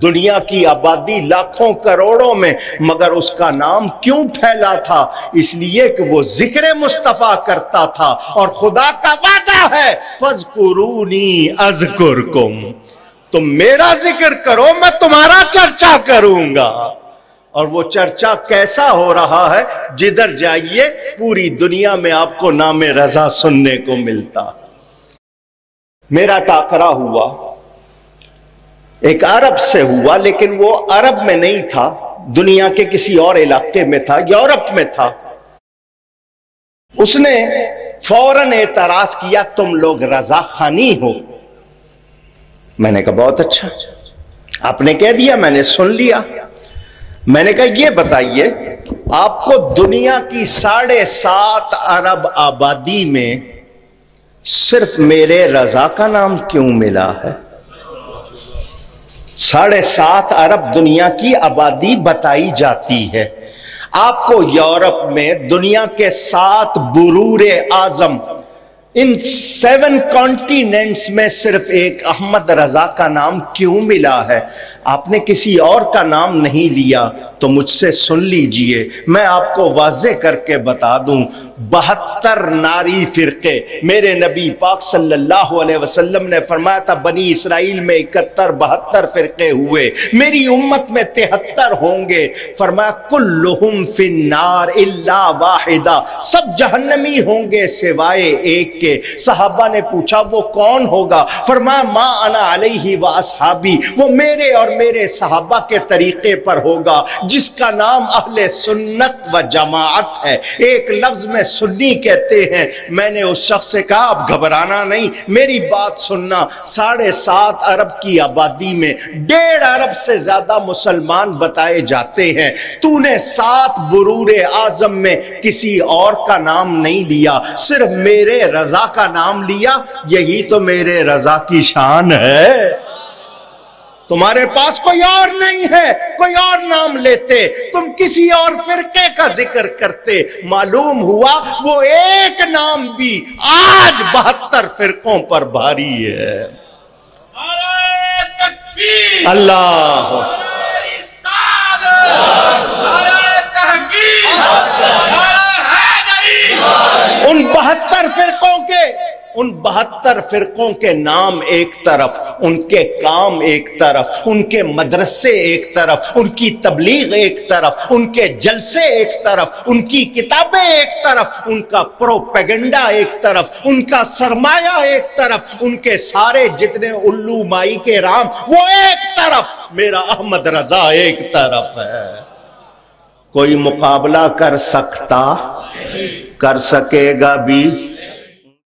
دنیا کی آبادی لاکھوں کروڑوں میں، مگر اس کا نام کیوں پھیلا تھا؟ اس لیے کہ وہ ذکر مصطفیٰ کرتا تھا، اور خدا کا وعدہ ہے فَاذْكُرُونِي أَذْكُرْكُمْ، تم میرا ذکر کرو میں تمہارا چرچا کروں گا۔ اور وہ چرچا کیسا ہو رہا ہے؟ جدھر جائیے پوری دنیا میں آپ کو نام رضا سننے کو ملتا۔ میرا ٹاکرا ہوا، ایک عرب سے ہوا، لیکن وہ عرب میں نہیں تھا، دنیا کے کسی اور علاقے میں تھا، یورپ میں تھا۔ اس نے فوراً اعتراض کیا تم لوگ رضا خانی ہو۔ میں نے کہا بہت اچھا، آپ نے کہہ دیا، میں نے سن لیا۔ میں نے کہا یہ بتائیے آپ کو دنیا کی 7.5 ارب آبادی میں صرف میرے رضا کا نام کیوں ملا ہے؟ 7.5 ارب دنیا کی آبادی بتائی جاتی ہے۔ آپ کو یورپ میں دنیا کے 7 برور اعظم، ان 7 کانٹیننٹس میں صرف ایک احمد رضا کا نام کیوں ملا ہے؟ آپ نے کسی اور کا نام نہیں لیا تو مجھ سے سن لیجئے، میں آپ کو واضح کر کے بتا دوں۔ 72 ناری فرقے، میرے نبی پاک صلی اللہ علیہ وسلم نے فرمایا تھا بنی اسرائیل میں 72 فرقے ہوئے، میری امت میں 73 ہوں گے۔ فرمایا کلہم فی النار الا واحدہ، سب جہنمی ہوں گے سوائے ایک کے۔ صحابہ نے پوچھا وہ کون ہوگا؟ فرمایا ما انا علیہ و اصحابی، وہ میرے اور میرے صحابہ کے طریقے پر ہوگا، جس کا نام اہل سنت و جماعت ہے۔ ایک لفظ میں سنی کہتے ہیں۔ میں نے اس شخص سے کہا اب گھبرانا نہیں، میری بات سننا۔ 7.5 ارب کی آبادی میں 1.5 ارب سے زیادہ مسلمان بتائے جاتے ہیں، تو نے 7 برور اعظم میں کسی اور کا نام نہیں لیا، صرف میرے رضا کا نام لیا۔ یہی تو میرے رضا کی شان ہے۔ تمہارے پاس کوئی اور نہیں ہے، کوئی اور نام لیتے، تم کسی اور فرقے کا ذکر کرتے۔ معلوم ہوا وہ ایک نام بھی آج 72 فرقوں پر بھاری ہے۔ اللہ ان 72 فرقوں کے نام ایک طرف، ان کے کام ایک طرف، ان کے مدرسے ایک طرف، ان کی تبلیغ ایک طرف، ان کے جلسے ایک طرف، ان کی کتابیں ایک طرف، ان کا پروپیگنڈا ایک طرف، ان کا سرمایہ ایک طرف، ان کے سارے جتنے الو مائی کے رام وہ ایک طرف، میرا احمد رضا ایک طرف ہے۔ کوئی مقابلہ کر سکتا؟ کر سکے گا بھی؟